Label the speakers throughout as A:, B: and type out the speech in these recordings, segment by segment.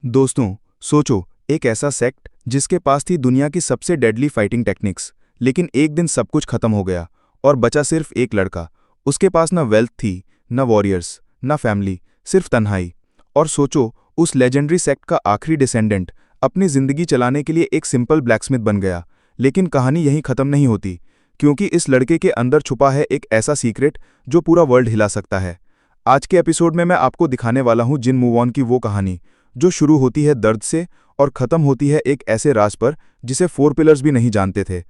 A: दोस्तों, सोचो, एक ऐसा सेक्ट जिसके पास थी दुनिया की सबसे डेडली फाइटिंग टेक्निक्स, लेकिन एक दिन सब कुछ खत्म हो गया और बचा सिर्फ एक लड़का। उसके पास न वेल्थ थी, न वॉरियर्स, न फैमिली, सिर्फ तन्हाई। और सोचो, उस लेजेंडरी सेक्ट का आखिरी डिसेंडेंट अपनी जिंदगी चलाने के लिए एक सिंपल ब्लैकस्मिथ बन गया। लेकिन कहानी यहीं खत्म नहीं होती, क्योंकि इस लड़के के अंदर छुपा है एक ऐसा सीक्रेट जो पूरा वर्ल्ड हिला सकता है। आज के एपिसोड में मैं आपको दिखाने वाला हूं जिन मूव ऑन की वो कहानी जो शुरू होती है दर्द से और खत्म होती है एक ऐसे राज पर जिसे फोर पिलर्स भी नहीं जानते थे।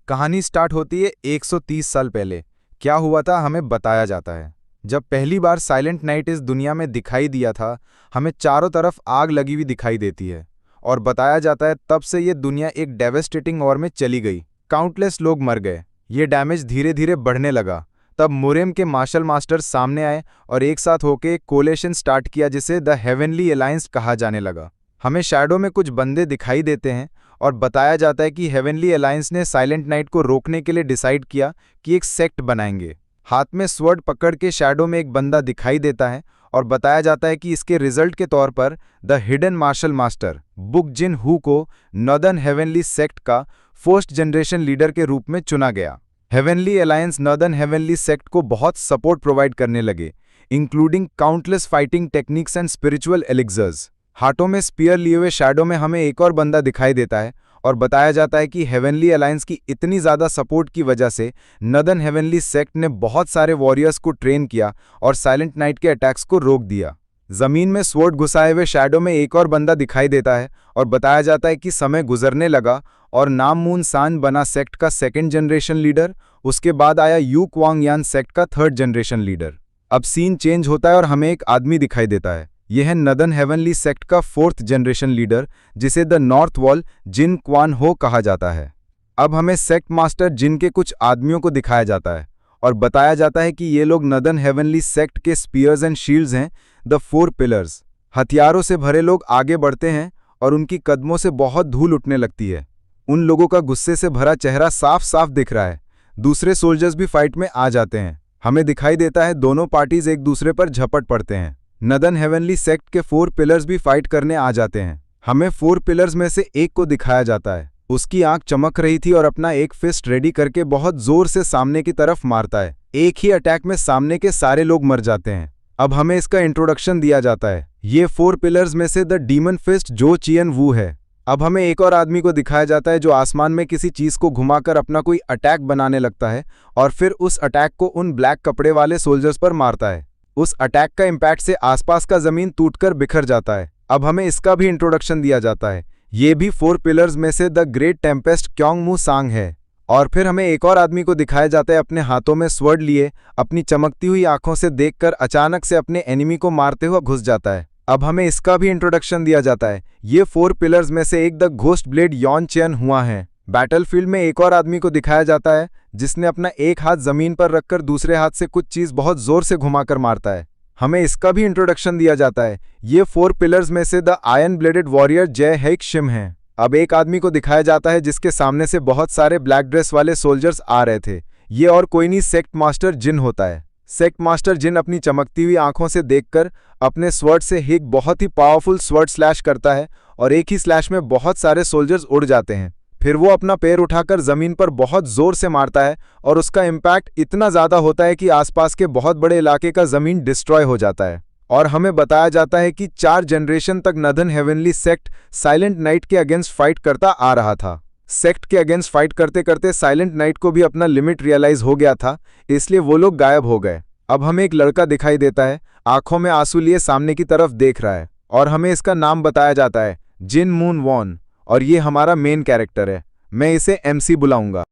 B: कहानी स्टार्ट होती है 130 साल पहले। क्या हुआ था हमें बताया जाता है। जब पहली बार साइलेंट नाइट इस दुनिया में दिखाई दिया था, हमें चारों तरफ आग लगी हुई दिखाई देती है और बताया जाता है तब से ये दुनिया एक डेवेस्टेटिंग वॉर में चली गई। काउंटलेस लोग मर गए। ये डैमेज धीरे धीरे बढ़ने लगा। तब मुरेम के मार्शल मास्टर्स सामने आए और एक साथ होके एक कोलेशन स्टार्ट किया जिसे द हेवनली अलायंस कहा जाने लगा। हमें शैडो में कुछ बंदे दिखाई देते हैं और बताया जाता है कि हेवनली अलायंस ने साइलेंट नाइट को रोकने के लिए डिसाइड किया कि एक सेक्ट बनाएंगे। हाथ में स्वॉर्ड पकड़ के शैडो में एक बंदा दिखाई देता है और बताया जाता है कि इसके रिजल्ट के तौर पर the hidden martial master book Jin Hu को नॉर्दर्न हेवनली सेक्ट का फर्स्ट जनरेशन लीडर के रूप में चुना गया। Heavenly alliance northern heavenly sect को बहुत सपोर्ट प्रोवाइड करने लगे, including countless fighting techniques and spiritual elixirs. हाथों में स्पीयर लिए हुए शैडो में हमें एक और बंदा दिखाई देता है और बताया जाता है कि हेवनली अलायंस की इतनी ज़्यादा सपोर्ट की वजह से नॉर्दर्न हेवनली सेक्ट ने बहुत सारे वॉरियर्स को ट्रेन किया और साइलेंट नाइट के अटैक्स को रोक दिया। जमीन में स्वॉर्ड घुसाए हुए शैडो में एक और बंदा दिखाई देता है और बताया जाता है कि समय गुजरने लगा और नाम मून सान बना सेक्ट का सेकेंड जनरेशन लीडर। उसके बाद आया यू क्वांग यान सेक्ट का थर्ड जनरेशन लीडर। अब सीन चेंज होता है और हमें एक आदमी दिखाई देता है। यह है नॉर्दर्न हेवनली सेक्ट का फोर्थ जनरेशन लीडर जिसे the north wall Jin Kwan हो कहा जाता है। अब हमें सेक्ट मास्टर जिन के कुछ आदमियों को दिखाया जाता है और बताया जाता है कि ये लोग नॉर्दर्न हेवनली सेक्ट के स्पीयर्स एंड शील्ड्स हैं, द फोर पिलर्स। हथियारों से भरे लोग आगे बढ़ते हैं और उनकी कदमों से बहुत धूल उठने लगती है। उन लोगों का गुस्से से भरा चेहरा साफ साफ दिख रहा है। दूसरे सोल्जर्स भी फाइट में आ जाते हैं। हमें दिखाई देता है दोनों पार्टीज एक दूसरे पर झपट पड़ते हैं। नॉर्दर्न हेवनली सेक्ट के फोर पिलर्स भी फाइट करने आ जाते हैं। हमें फोर पिलर्स में से एक को दिखाया जाता है। उसकी आंख चमक रही थी और अपना एक फिस्ट रेडी करके बहुत जोर से सामने की तरफ मारता है। एक ही अटैक में सामने के सारे लोग मर जाते हैं। अब हमें इसका इंट्रोडक्शन दिया जाता है। ये फोर पिलर्स में से द डीमन फिस्ट जो चियन वू है। अब हमें एक और आदमी को दिखाया जाता है जो आसमान में किसी चीज को घुमाकर अपना कोई अटैक बनाने लगता है और फिर उस अटैक को उन ब्लैक कपड़े वाले सोल्जर्स पर मारता है। उस अटैक का इम्पैक्ट से आसपास का जमीन टूटकर बिखर जाता है। अब हमें इसका भी इंट्रोडक्शन दिया जाता है। ये भी फोर पिलर्स में से द ग्रेट टेम्पेस्ट क्योंग मू सांग है। और फिर हमें एक और आदमी को दिखाया जाता है अपने हाथों में स्वर्ड लिए, अपनी चमकती हुई आंखों से देखकर अचानक से अपने एनिमी को मारते हुए घुस जाता है। अब हमें इसका भी इंट्रोडक्शन दिया जाता है। ये फोर पिलर्स में से एक the ghost blade Yon chain हुआ है। बैटलफील्ड में एक और आदमी को दिखाया जाता है जिसने अपना एक हाथ जमीन पर रखकर दूसरे हाथ से कुछ चीज बहुत जोर से घुमाकर मारता है। हमें इसका भी इंट्रोडक्शन दिया जाता है। ये फोर पिलर्स में से द आयरन ब्लेडेड वॉरियर जय हेक शिम है। अब एक आदमी को दिखाया जाता है जिसके सामने से बहुत सारे ब्लैक ड्रेस वाले सोल्जर्स आ रहे थे। ये और कोई नहीं, सेक्ट मास्टर जिन होता है। सेक्ट मास्टर जिन अपनी चमकती हुई आंखों से देखकर अपने स्वर्ड से एक बहुत ही पावरफुल स्वर्ड स्लैश करता है और एक ही स्लैश में बहुत सारे सोल्जर्स उड़ जाते हैं। फिर वो अपना पैर उठाकर जमीन पर बहुत जोर से मारता है और उसका इम्पैक्ट इतना ज्यादा होता है कि आसपास के बहुत बड़े इलाके का जमीन डिस्ट्रॉय हो जाता है। और हमें बताया जाता है कि 4 जनरेशन तक northern heavenly sect silent night के अगेंस्ट फाइट करता आ रहा था। सेक्ट के अगेंस्ट फाइट करते करते साइलेंट नाइट को भी अपना लिमिट रियलाइज हो गया था, इसलिए वो लोग गायब हो गए। अब हमें एक लड़का दिखाई देता है, आंखों में आंसू लिए सामने की तरफ देख रहा है और हमें इसका नाम बताया जाता है जिन मून वॉन, और ये हमारा मेन कैरेक्टर है। मैं इसे एमसी बुलाऊंगा।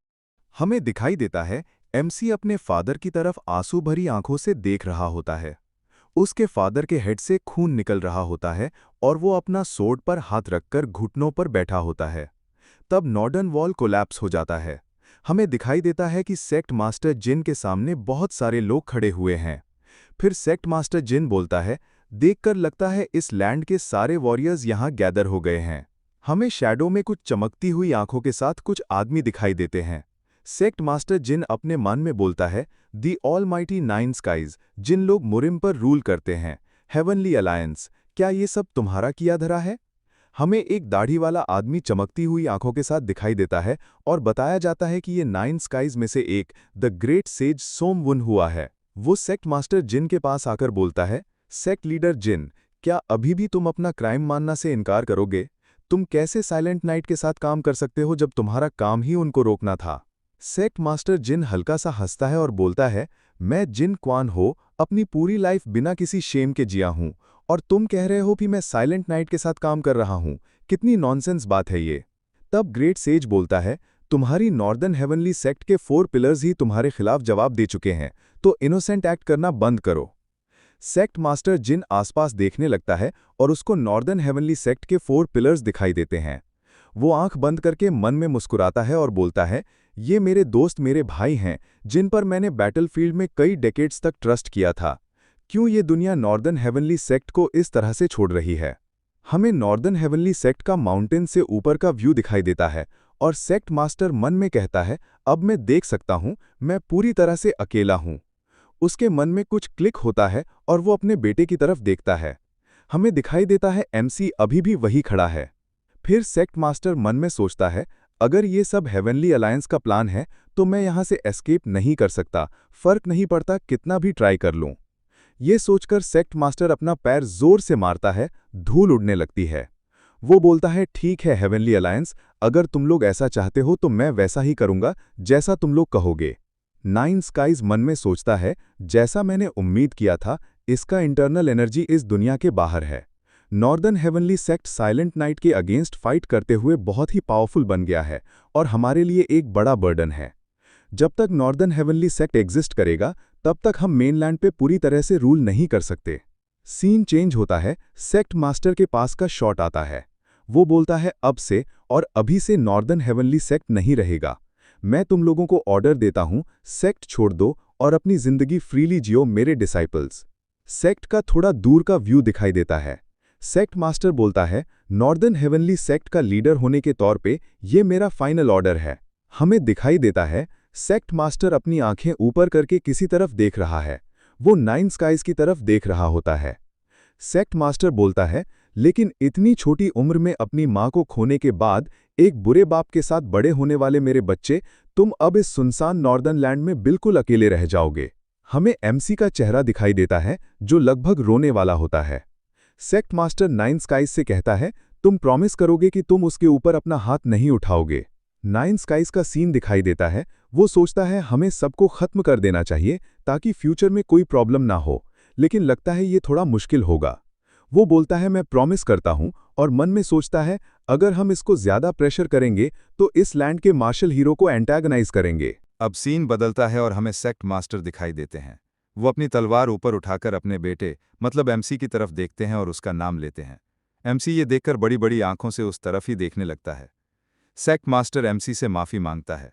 A: हमें दिखाई देता है एमसी अपने फादर की तरफ आंसू भरी आंखों से देख रहा होता है। उसके फादर के हेड से खून निकल रहा होता है और वो अपना सोर्ड पर हाथ रखकर घुटनों पर बैठा होता है। तब नॉर्दर्न वॉल कोलैप्स हो जाता है। हमें दिखाई देता है कि सेक्ट मास्टर जिन के सामने बहुत सारे लोग खड़े हुए हैं। फिर सेक्ट मास्टर जिन बोलता है, देखकर लगता है इस लैंड के सारे वॉरियर्स यहाँ गैदर हो गए हैं। हमें शैडो में कुछ चमकती हुई आंखों के साथ कुछ आदमी दिखाई देते हैं। सेक्ट मास्टर जिन अपने मन में बोलता है, दी ऑलमाइटी नाइन स्काइज, जिन लोग मुरिम पर रूल करते हैं, हेवनली अलायंस, क्या ये सब तुम्हारा किया धरा है? हमें एक दाढ़ी वाला आदमी चमकती हुई आंखों के साथ दिखाई देता है और बताया जाता है कि ये 9 स्काइज में से एक द ग्रेट सेज सोमवुन हुआ है। वो सेक्ट मास्टर जिन के पास आकर बोलता है, सेक्ट लीडर जिन, क्या अभी भी तुम अपना क्राइम मानना से इनकार करोगे? तुम कैसे साइलेंट नाइट के साथ काम कर सकते हो जब तुम्हारा काम ही उनको रोकना था? सेक्ट मास्टर जिन हल्का सा हंसता है और बोलता है, मैं जिन क्वान हो अपनी पूरी लाइफ बिना किसी शेम के जिया हूं, और तुम कह रहे हो कि मैं साइलेंट नाइट के साथ काम कर रहा हूं। कितनी नॉनसेंस बात है ये। तब ग्रेट सेज बोलता है, तुम्हारी नॉर्दर्न हेवनली सेक्ट के 4 पिलर्स ही तुम्हारे खिलाफ जवाब दे चुके हैं, तो इनोसेंट एक्ट करना बंद करो। सेक्ट मास्टर जिन आसपास देखने लगता है और उसको नॉर्दर्न हेवनली सेक्ट के 4 पिलर्स दिखाई देते हैं। वो आंख बंद करके मन में मुस्कुराता है और बोलता है, ये मेरे दोस्त, मेरे भाई हैं, जिन पर मैंने बैटलफील्ड में कई डेकेड्स तक ट्रस्ट किया था। क्यों ये दुनिया नॉर्दर्न हेवनली सेक्ट को इस तरह से छोड़ रही है? हमें नॉर्दर्न हेवनली सेक्ट का माउंटेन से ऊपर का व्यू दिखाई देता है और सेक्ट मास्टर मन में कहता है, अब मैं देख सकता हूं, मैं पूरी तरह से अकेला हूं। उसके मन में कुछ क्लिक होता है और वो अपने बेटे की तरफ देखता है। हमें दिखाई देता है एमसी अभी भी वही खड़ा है। फिर सेक्ट मास्टर मन में सोचता है, अगर ये सब हेवनली अलायंस का प्लान है तो मैं यहां से एस्केप नहीं कर सकता, फर्क नहीं पड़ता कितना भी ट्राई कर लूं। ये सोचकर सेक्ट मास्टर अपना पैर जोर से मारता है, धूल उड़ने लगती है। वो बोलता है, ठीक है हेवनली अलायंस, अगर तुम लोग ऐसा चाहते हो तो मैं वैसा ही करूंगा जैसा तुम लोग कहोगे। 9 स्काइज मन में सोचता है, जैसा मैंने उम्मीद किया था, इसका इंटरनल एनर्जी इस दुनिया के बाहर है। Northern heavenly sect silent night के अगेंस्ट फाइट करते हुए बहुत ही पावरफुल बन गया है और हमारे लिए एक बड़ा बर्डन है। जब तक नॉर्दर्न हेवनली सेक्ट एग्जिस्ट करेगा, तब तक हम मेनलैंड पे पूरी तरह से रूल नहीं कर सकते। सीन चेंज होता है, सेक्ट मास्टर के पास का शॉट आता है। वो बोलता है, अब से और अभी से नॉर्दर्न हेवनली सेक्ट नहीं रहेगा। मैं तुम लोगों को ऑर्डर देता हूं, सेक्ट छोड़ दो और अपनी जिंदगी फ्रीली जियो मेरे डिसाइपल्स। सेक्ट का थोड़ा दूर का व्यू दिखाई देता है। सेक्ट मास्टर बोलता है, नॉर्दर्न हेवनली सेक्ट का लीडर होने के तौर पे ये मेरा फाइनल ऑर्डर है। हमें दिखाई देता है सेक्ट मास्टर अपनी आंखें ऊपर करके किसी तरफ देख रहा है। वो 9 स्काइज की तरफ देख रहा होता है। सेक्ट मास्टर बोलता है, लेकिन इतनी छोटी उम्र में अपनी मां को खोने के बाद एक बुरे बाप के साथ बड़े होने वाले मेरे बच्चे, तुम अब इस सुनसान नॉर्दर्न लैंड में बिल्कुल अकेले रह जाओगे। हमें एमसी का चेहरा दिखाई देता है जो लगभग रोने वाला होता है। सेक्ट मास्टर 9 स्काइज से कहता है, तुम प्रॉमिस करोगे कि तुम उसके ऊपर अपना हाथ नहीं उठाओगे। 9 स्काइज का सीन दिखाई देता है। वो सोचता है हमें सबको खत्म कर देना चाहिए ताकि फ्यूचर में कोई प्रॉब्लम ना हो, लेकिन लगता है ये थोड़ा मुश्किल होगा। वो बोलता है, मैं प्रॉमिस करता हूं, और मन में सोचता है अगर हम इसको ज्यादा प्रेशर करेंगे तो इस लैंड के मार्शल हीरो को एंटागनाइज करेंगे।
B: अब सीन बदलता है और हमें सेक्ट मास्टर दिखाई देते हैं। वो अपनी तलवार ऊपर उठाकर अपने बेटे मतलब एमसी की तरफ देखते हैं और उसका नाम लेते हैं। एमसी ये देखकर बड़ी बड़ी आंखों से उस तरफ ही देखने लगता है। सेक्ट मास्टर एमसी से माफी मांगता है।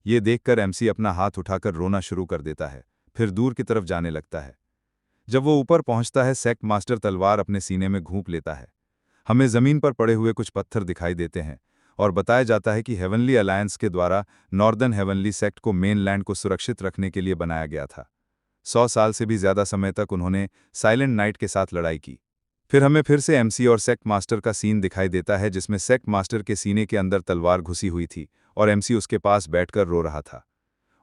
B: ये देखकर एमसी अपना हाथ उठाकर रोना शुरू कर देता है, फिर दूर की तरफ जाने लगता है। जब वो ऊपर पहुंचता है, सेक्ट मास्टर तलवार अपने सीने में घूंप लेता है। हमें जमीन पर पड़े हुए कुछ पत्थर दिखाई देते हैं और बताया जाता है कि हेवनली अलायंस के द्वारा नॉर्दर्न हेवनली सेक्ट को मेनलैंड को सुरक्षित रखने के लिए बनाया गया था। 100 साल से भी ज्यादा समय तक उन्होंने साइलेंट नाइट के साथ लड़ाई की। फिर हमें फिर से एमसी और सेक्ट मास्टर का सीन दिखाई देता है, जिसमें सेक्ट मास्टर के सीने के अंदर तलवार घुसी हुई थी और एमसी उसके पास बैठकर रो रहा था।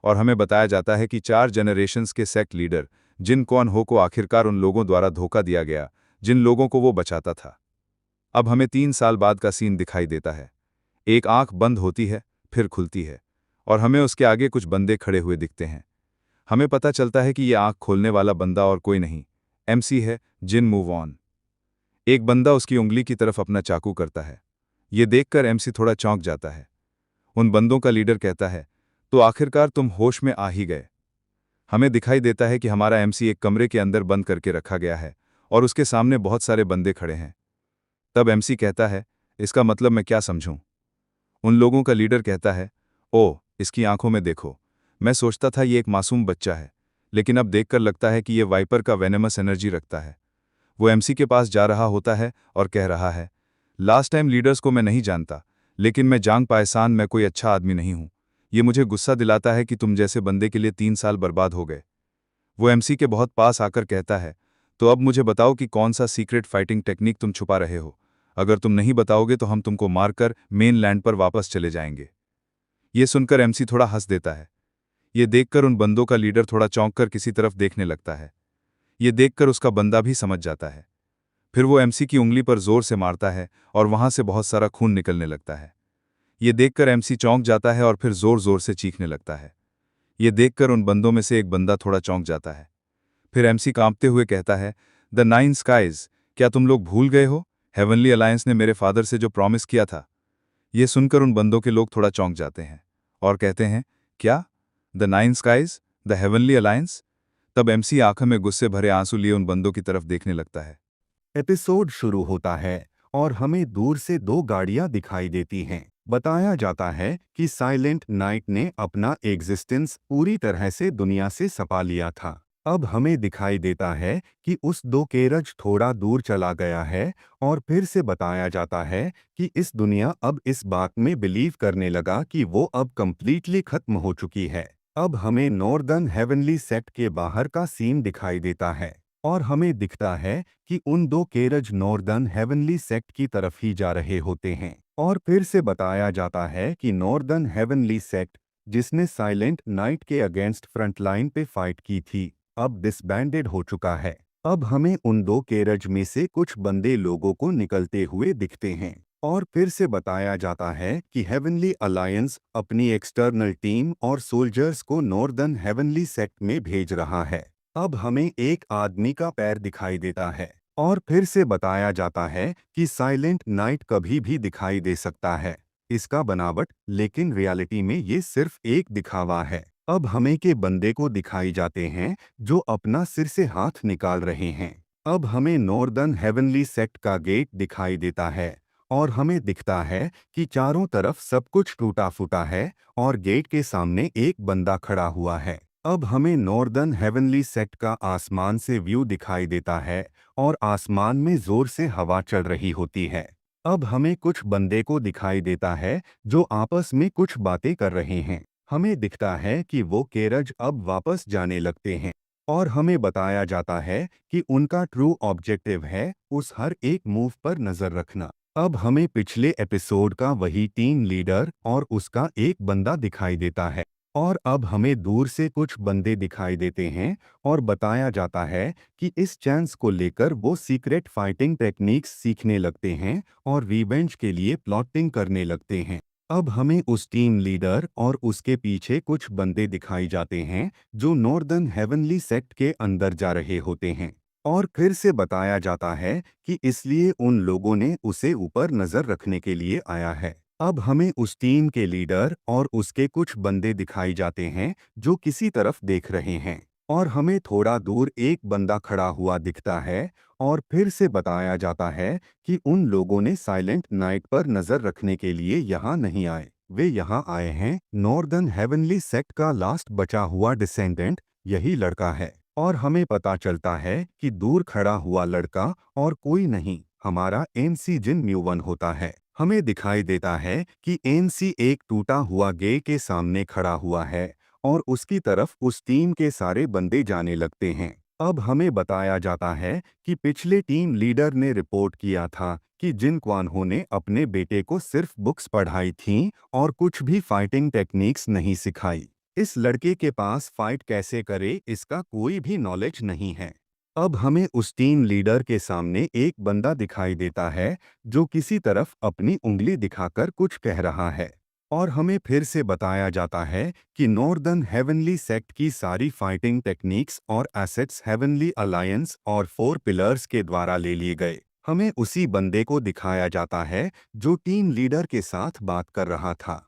B: और हमें बताया जाता है कि 4 जनरेशंस के सेक्ट लीडर जिन कौन हो को आखिरकार उन लोगों द्वारा धोखा दिया गया जिन लोगों को वो बचाता था। अब हमें 3 साल बाद का सीन दिखाई देता है। एक आंख बंद होती है, फिर खुलती है और हमें उसके आगे कुछ बंदे खड़े हुए दिखते हैं। हमें पता चलता है कि यह आंख खोलने वाला बंदा और कोई नहीं, एमसी है, जिन मूव ऑन। एक बंदा उसकी उंगली की तरफ अपना चाकू करता है। ये देखकर एमसी थोड़ा चौंक जाता है। उन बंदों का लीडर कहता है, तो आखिरकार तुम होश में आ ही गए। हमें दिखाई देता है कि हमारा एमसी एक कमरे के अंदर बंद करके रखा गया है और उसके सामने बहुत सारे बंदे खड़े हैं। तब एमसी कहता है, इसका मतलब मैं क्या समझूं? उन लोगों का लीडर कहता है, ओह, इसकी आंखों में देखो। मैं सोचता था ये एक मासूम बच्चा है, लेकिन अब देखकर लगता है कि ये वाइपर का वेनेमस एनर्जी रखता है। वो एमसी के पास जा रहा होता है और कह रहा है, लास्ट टाइम लीडर्स को मैं नहीं जानता, लेकिन मैं जान पायसान मैं कोई अच्छा आदमी नहीं हूं। ये मुझे गुस्सा दिलाता है कि तुम जैसे बंदे के लिए 3 साल बर्बाद हो गए। वो एमसी के बहुत पास आकर कहता है, तो अब मुझे बताओ कि कौन सा सीक्रेट फाइटिंग टेक्निक तुम छुपा रहे हो।
A: अगर तुम नहीं बताओगे तो हम तुमको मारकर मेन लैंड पर वापस चले जाएंगे। ये सुनकर एमसी थोड़ा हंस देता है। ये देखकर उन बंदों का लीडर थोड़ा चौंक कर किसी तरफ देखने लगता है। ये देखकर उसका बंदा भी समझ जाता है। फिर वो एमसी की उंगली पर जोर से मारता है और वहां से बहुत सारा खून निकलने लगता है। ये देखकर एमसी चौंक जाता है और फिर जोर जोर से चीखने लगता है। ये देखकर उन बंदों में से एक बंदा थोड़ा चौंक जाता है। फिर एमसी कांपते हुए कहता है, द नाइन स्काइज, क्या तुम लोग भूल गए हो? हेवनली अलायंस ने मेरे फादर से जो प्रॉमिस किया था। ये सुनकर उन बंदों के लोग थोड़ा चौंक जाते हैं और कहते हैं, क्या? The nine skies, the heavenly alliance? तब एमसी आंखों में गुस्से भरे आंसू लिए उन बंदों की तरफ देखने लगता है।
C: एपिसोड शुरू होता है और हमें दूर से दो गाड़ियां दिखाई देती हैं। बताया जाता है कि साइलेंट नाइट ने अपना एग्जिस्टेंस पूरी तरह से दुनिया से सपा लिया था। अब हमें दिखाई देता है कि उस दो केरज थोड़ा दूर चला गया है और फिर से बताया जाता है कि इस दुनिया अब इस बात में बिलीव करने लगा कि वो अब कंप्लीटली खत्म हो चुकी है। अब हमें नॉर्दर्न हेवनली सेक्ट के बाहर का सीन दिखाई देता है और हमें दिखता है कि उन दो केरज नॉर्दर्न हेवनली सेक्ट की तरफ ही जा रहे होते हैं। और फिर से बताया जाता है कि नॉर्दर्न हेवनली सेक्ट, जिसने साइलेंट नाइट के अगेंस्ट फ्रंटलाइन पे फाइट की थी, अब डिसबैंडेड हो चुका है। अब हमें उन दो केरज में से कुछ बंदे लोगों को निकलते हुए दिखते हैं और फिर से बताया जाता है कि हेवनली अलायंस अपनी एक्सटर्नल टीम और सोल्जर्स को नॉर्दर्न हेवनली सेक्ट में भेज रहा है। अब हमें एक आदमी का पैर दिखाई देता है और फिर से बताया जाता है कि साइलेंट नाइट कभी भी दिखाई दे सकता है, इसका बनावट, लेकिन रियलिटी में ये सिर्फ एक दिखावा है। अब हमें के बंदे को दिखाई जाते हैं जो अपना सिर से हाथ निकाल रहे हैं। अब हमें नॉर्दर्न हेवनली सेक्ट का गेट दिखाई देता है और हमें दिखता है कि चारों तरफ सब कुछ टूटा फूटा है और गेट के सामने एक बंदा खड़ा हुआ है। अब हमें नॉर्दर्न हेवनली सेक्ट का आसमान से व्यू दिखाई देता है और आसमान में जोर से हवा चल रही होती है। अब हमें कुछ बंदे को दिखाई देता है जो आपस में कुछ बातें कर रहे हैं। हमें दिखता है कि वो केरज अब वापस जाने लगते हैं और हमें बताया जाता है कि उनका ट्रू ऑब्जेक्टिव है उस हर एक मूव पर नजर रखना। अब हमें पिछले एपिसोड का वही टीम लीडर और उसका एक बंदा दिखाई देता है और अब हमें दूर से कुछ बंदे दिखाई देते हैं और बताया जाता है कि इस चांस को लेकर वो सीक्रेट फाइटिंग टेक्निक्स सीखने लगते हैं और रिवेंज के लिए प्लॉटिंग करने लगते हैं। अब हमें उस टीम लीडर और उसके पीछे कुछ बंदे दिखाई जाते हैं जो नॉर्दर्न हेवनली सेक्ट के अंदर जा रहे होते हैं और फिर से बताया जाता है कि इसलिए उन लोगों ने उसे ऊपर नजर रखने के लिए आया है। अब हमें उस टीम के लीडर और उसके कुछ बंदे दिखाई जाते हैं जो किसी तरफ देख रहे हैं और हमें थोड़ा दूर एक बंदा खड़ा हुआ दिखता है और फिर से बताया जाता है कि उन लोगों ने साइलेंट नाइट पर नजर रखने के लिए यहाँ नहीं आए, वे यहाँ आए हैं नॉर्दर्न हेवनली सेक्ट का लास्ट बचा हुआ डिसेंडेंट, यही लड़का है। और हमें पता चलता है कि दूर खड़ा हुआ लड़का और कोई नहीं, हमारा एमसी जिन म्यूवन होता है। हमें दिखाई देता है कि एमसी एक टूटा हुआ गे के सामने खड़ा हुआ है और उसकी तरफ उस टीम के सारे बंदे जाने लगते हैं। अब हमें बताया जाता है कि पिछले टीम लीडर ने रिपोर्ट किया था कि जिन क्वानहो ने अपने बेटे को सिर्फ बुक्स पढ़ाई थीं और कुछ भी फाइटिंग टेक्निक्स नहीं सिखाई। इस लड़के के पास फाइट कैसे करे इसका कोई भी नॉलेज नहीं है। अब हमें उस टीम लीडर के सामने एक बंदा दिखाई देता है जो किसी तरफ अपनी उंगली दिखाकर कुछ कह रहा है और हमें फिर से बताया जाता है कि नॉर्दर्न हेवनली सेक्ट की सारी फाइटिंग टेक्निक्स और एसेट्स हेवनली अलायंस और 4 पिलर्स के द्वारा ले लिए गए। हमें उसी बंदे को दिखाया जाता है जो टीम लीडर के साथ बात कर रहा था।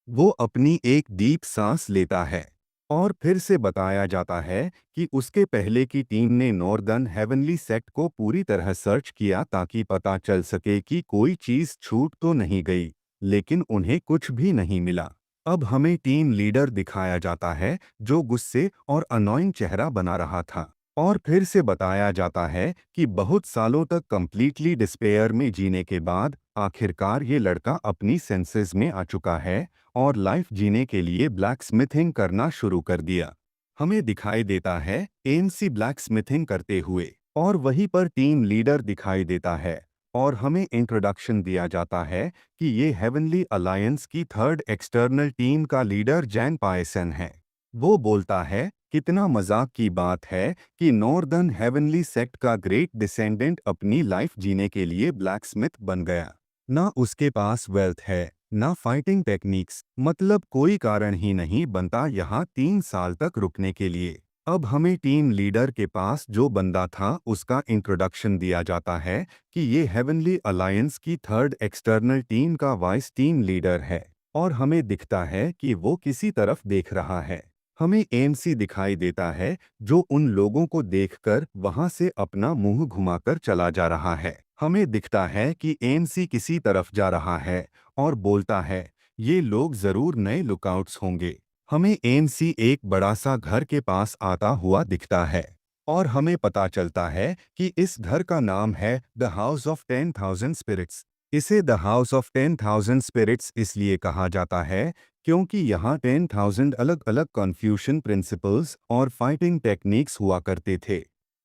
C: वो अपनी एक डीप सांस लेता है और फिर से बताया जाता है कि उसके पहले की टीम ने नॉर्दर्न हेवनली सेक्ट को पूरी तरह सर्च किया ताकि पता चल सके कि कोई चीज छूट तो नहीं गई, लेकिन उन्हें कुछ भी नहीं मिला। अब हमें टीम लीडर दिखाया जाता है जो गुस्से और अनोइंग चेहरा बना रहा था और फिर से बताया जाता है कि बहुत सालों तक कंप्लीटली डिस्पेयर में जीने के बाद आखिरकार ये लड़का अपनी सेंसेस में आ चुका है और लाइफ जीने के लिए ब्लैक स्मिथिंग करना शुरू कर दिया। हमें दिखाई देता है एमसी ब्लैक स्मिथिंग करते हुए और वहीं पर टीम लीडर दिखाई देता है और हमें इंट्रोडक्शन दिया जाता है कि ये हेवनली अलायंस की थर्ड एक्सटर्नल टीम का लीडर जैन पायसन है। वो बोलता है, कितना मजाक की बात है कि नॉर्दर्न हेवनली सेक्ट का ग्रेट डिसेंडेंट अपनी लाइफ जीने के लिए ब्लैकस्मिथ बन गया। ना उसके पास वेल्थ है, ना फाइटिंग टेक्निक्स, मतलब कोई कारण ही नहीं बनता यहाँ 3 साल तक रुकने के लिए। अब हमें टीम लीडर के पास जो बंदा था उसका इंट्रोडक्शन दिया जाता है कि ये हेवनली अलायंस की थर्ड एक्सटर्नल टीम का वाइस टीम लीडर है, और हमें दिखता है कि वो किसी तरफ देख रहा है। हमें एमसी दिखाई देता है जो उन लोगों को देखकर वहां से अपना मुंह घुमाकर चला जा रहा है। हमें दिखता है कि एमसी किसी तरफ जा रहा है और बोलता है, ये लोग जरूर नए लुकआउट्स होंगे। हमें एमसी एक बड़ा सा घर के पास आता हुआ दिखता है, और हमें पता चलता है कि इस घर का नाम है द हाउस ऑफ 10,000 स्पिरिट्स। इसे द हाउस ऑफ 10,000 स्पिरिट्स इसलिए कहा जाता है क्योंकि यहाँ 10,000 अलग अलग कन्फ्यूशन प्रिंसिपल्स और फाइटिंग टेक्निक्स हुआ करते थे।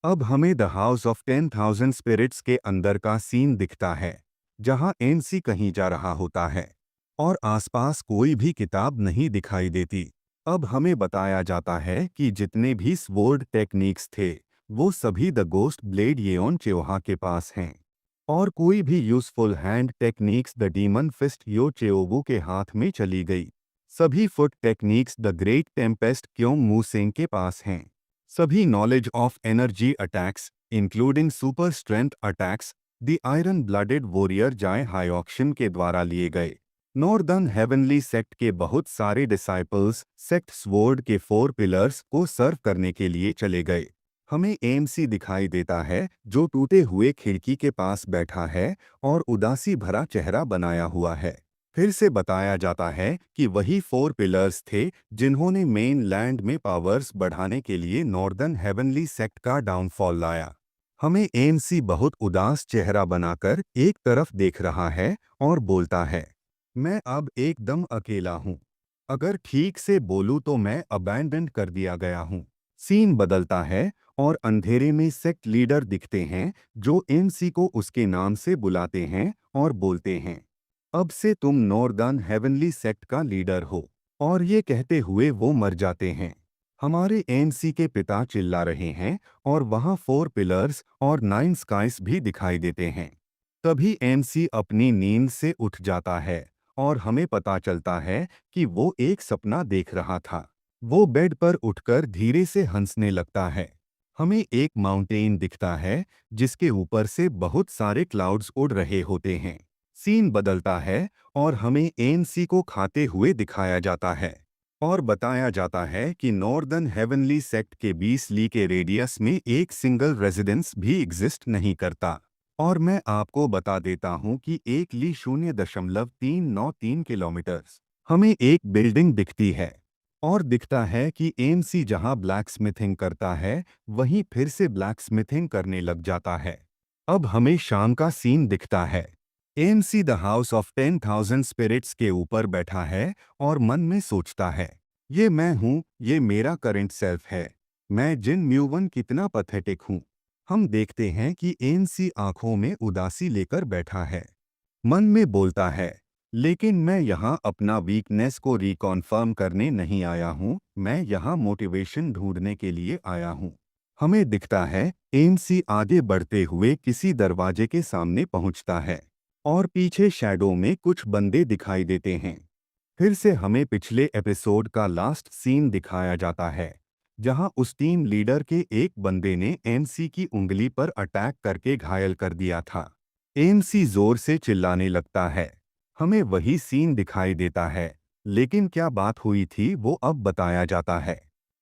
C: अब हमें द हाउस ऑफ 10,000 स्पिरिट्स के अंदर का सीन दिखता है, जहाँ एमसी कहीं जा रहा होता है और आसपास कोई भी किताब नहीं दिखाई देती। अब हमें बताया जाता है कि जितने भी स्वॉर्ड टेक्निक्स थे वो सभी the ghost blade Yeon Cheoha के पास हैं, और कोई भी useful hand techniques the demon fist Yo Cheowu के हाथ में चली गई। सभी foot techniques the great tempest Kyong Museng के पास हैं। सभी knowledge of energy attacks including super strength attacks the iron blooded warrior जाए हाईऑक्शन के द्वारा लिए गए। नॉर्दर्न हेवनली सेक्ट के बहुत सारे डिसाइपल्स सेक्ट स्वॉर्ड के 4 पिलर्स को सर्व करने के लिए चले गए। हमें एमसी दिखाई देता है जो टूटे हुए खिड़की के पास बैठा है और उदासी भरा चेहरा बनाया हुआ है। फिर से बताया जाता है कि वही 4 पिलर्स थे जिन्होंने मेन लैंड में पावर्स बढ़ाने के लिए नॉर्दर्न हेवनली सेक्ट का डाउनफॉल लाया। हमें एमसी बहुत उदास चेहरा बनाकर एक तरफ देख रहा है और बोलता है, मैं अब एकदम अकेला हूँ। अगर ठीक से बोलूँ तो मैं अबैंडन कर दिया गया हूँ। सीन बदलता है और अंधेरे में सेक्ट लीडर दिखते हैं जो एमसी को उसके नाम से बुलाते हैं और बोलते हैं, अब से तुम नॉर्दर्न हेवनली सेक्ट का लीडर हो। और ये कहते हुए वो मर जाते हैं। हमारे एमसी के पिता चिल्ला रहे हैं और वहाँ 4 पिलर्स और 9 स्काइस भी दिखाई देते हैं। तभी एमसी अपनी नींद से उठ जाता है और हमें पता चलता है कि वो एक सपना देख रहा था। वो बेड पर उठकर धीरे से हंसने लगता है। हमें एक माउंटेन दिखता है जिसके ऊपर से बहुत सारे क्लाउड्स उड़ रहे होते हैं। सीन बदलता है और हमें एमसी को खाते हुए दिखाया जाता है और बताया जाता है कि नॉर्दर्न हेवनली सेक्ट के 20 ली के रेडियस में एक सिंगल रेजिडेंस भी एग्जिस्ट नहीं करता। और मैं आपको बता देता हूं कि 1 ली 0.393 किलोमीटर। हमें एक बिल्डिंग दिखती है और दिखता है कि एमसी जहां ब्लैक स्मिथिंग करता है वहीं फिर से ब्लैक स्मिथिंग करने लग जाता है। अब हमें शाम का सीन दिखता है। MC the house of 10,000 spirits के ऊपर बैठा है और मन में सोचता है, ये मैं हूँ, ये मेरा करंट सेल्फ है। मैं जिन म्यूवन कितना पथेटिक हूँ। हम देखते हैं कि एमसी आंखों में उदासी लेकर बैठा है। मन में बोलता है, लेकिन मैं यहाँ अपना वीकनेस को रिकॉन्फर्म करने नहीं आया हूँ, मैं यहाँ मोटिवेशन ढूंढने के लिए आया हूँ। हमें दिखता है एमसी आगे बढ़ते हुए किसी दरवाजे के सामने पहुँचता है और पीछे शैडो में कुछ बंदे दिखाई देते हैं। फिर से हमें पिछले एपिसोड का लास्ट सीन दिखाया जाता है जहां उस टीम लीडर के एक बंदे ने एमसी की उंगली पर अटैक करके घायल कर दिया था। एमसी जोर से चिल्लाने लगता है। हमें वही सीन दिखाई देता है, लेकिन क्या बात हुई थी वो अब बताया जाता है।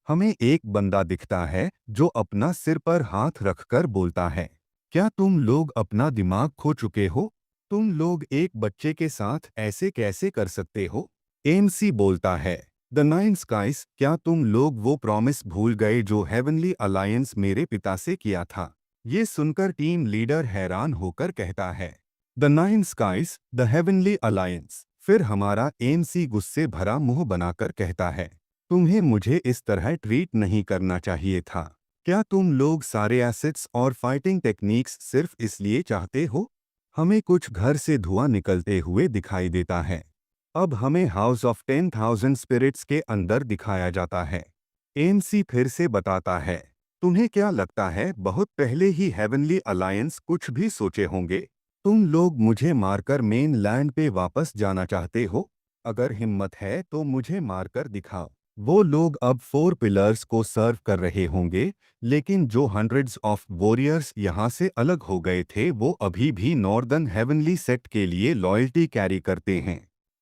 C: हमें एक बंदा दिखता है जो अपना सिर पर हाथ रखकर बोलता है, क्या तुम लोग अपना दिमाग खो चुके हो? तुम लोग एक बच्चे के साथ ऐसे कैसे कर सकते हो? एमसी बोलता है, द 9 स्काइस, क्या तुम लोग वो प्रॉमिस भूल गए जो हेवनली अलायंस मेरे पिता से किया था? ये सुनकर टीम लीडर हैरान होकर कहता है, the 9 skies, the heavenly alliance. फिर हमारा एमसी गुस्से भरा मुंह बनाकर कहता है, तुम्हें मुझे इस तरह ट्रीट नहीं करना चाहिए था। क्या तुम लोग सारे एसेट्स और फाइटिंग टेक्निक्स सिर्फ इसलिए चाहते हो? हमें कुछ घर से धुआं निकलते हुए दिखाई देता है। अब हमें हाउस ऑफ 10,000 स्पिरिट्स के अंदर दिखाया जाता है। एएमसी फिर से बताता है, तुम्हें क्या लगता है बहुत पहले ही हेवनली अलायंस कुछ भी सोचे होंगे? तुम लोग मुझे मारकर मेन लैंड पे वापस जाना चाहते हो? अगर हिम्मत है तो मुझे मारकर दिखाओ। वो लोग अब 4 पिलर्स को सर्व कर रहे होंगे, लेकिन जो हंड्रेड्स ऑफ वॉरियर्स यहाँ से अलग हो गए थे वो अभी भी नॉर्दर्न हेवनली सेक्ट के लिए लॉयल्टी कैरी करते हैं।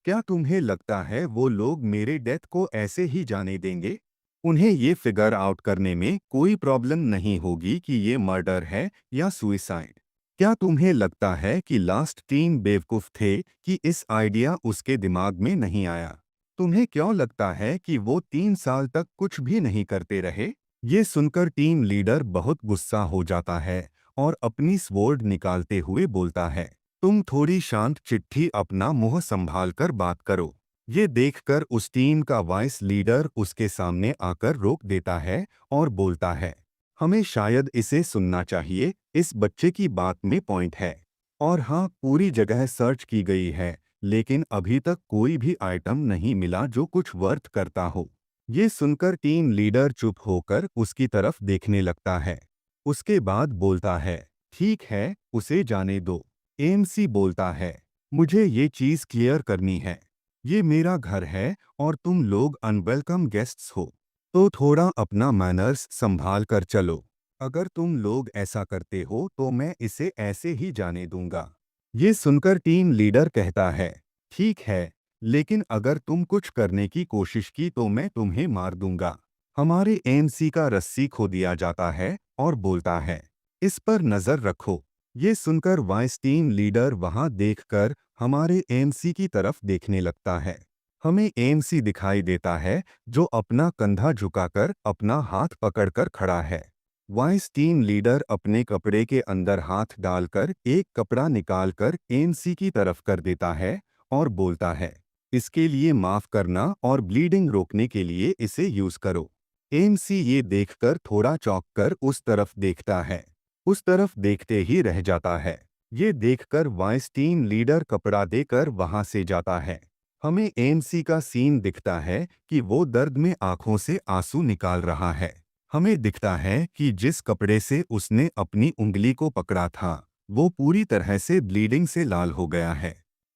C: क्या तुम्हें लगता है वो लोग मेरे डेथ को ऐसे ही जाने देंगे? उन्हें ये फिगर आउट करने में कोई प्रॉब्लम नहीं होगी कि ये मर्डर है या सुइसाइड। क्या तुम्हें लगता है कि लास्ट 3 बेवकूफ थे कि इस आइडिया उसके दिमाग में नहीं आया? तुम्हें क्यों लगता है कि वो 3 साल तक कुछ भी नहीं करते रहे? ये सुनकर टीम लीडर बहुत गुस्सा हो जाता है और अपनी स्वॉर्ड निकालते हुए बोलता है, तुम थोड़ी शांत चिट्ठी अपना मुंह संभाल कर बात करो। ये देखकर उस टीम का वाइस लीडर उसके सामने आकर रोक देता है और बोलता है, हमें शायद इसे सुनना चाहिए, इस बच्चे की बात में पॉइंट है। और हाँ, पूरी जगह सर्च की गई है, लेकिन अभी तक कोई भी आइटम नहीं मिला जो कुछ वर्थ करता हो। ये सुनकर टीम लीडर चुप होकर उसकी तरफ देखने लगता है। उसके बाद बोलता है, ठीक है, उसे जाने दो। एएमसी बोलता है, मुझे ये चीज़ क्लियर करनी है। ये मेरा घर है और तुम लोग अनवेलकम गेस्ट्स हो, तो थोड़ा अपना मैनर्स संभाल कर चलो। अगर तुम लोग ऐसा करते हो तो मैं इसे ऐसे ही जाने दूंगा। ये सुनकर टीम लीडर कहता है, ठीक है, लेकिन अगर तुम कुछ करने की कोशिश की तो मैं तुम्हें मार दूंगा। हमारे एएमसी का रस्सी खो दिया जाता है और बोलता है, इस पर नजर रखो। ये सुनकर वाइस टीम लीडर वहां देखकर हमारे एएमसी की तरफ देखने लगता है। हमें एएमसी दिखाई देता है जो अपना कंधा झुकाकर अपना हाथ पकड़कर खड़ा है। वाइस टीम लीडर अपने कपड़े के अंदर हाथ डालकर एक कपड़ा निकालकर एएमसी की तरफ कर देता है और बोलता है, इसके लिए माफ करना और ब्लीडिंग रोकने के लिए इसे यूज करो। एएमसी ये देखकर थोड़ा चौंक कर उस तरफ देखता है। उस तरफ देखते ही रह जाता है। ये देखकर वाइस टीम लीडर कपड़ा देकर वहां से जाता है। हमें एएमसी का सीन दिखता है कि वो दर्द में आंखों से आंसू निकाल रहा है। हमें दिखता है कि जिस कपड़े से उसने अपनी उंगली को पकड़ा था वो पूरी तरह से ब्लीडिंग से लाल हो गया है।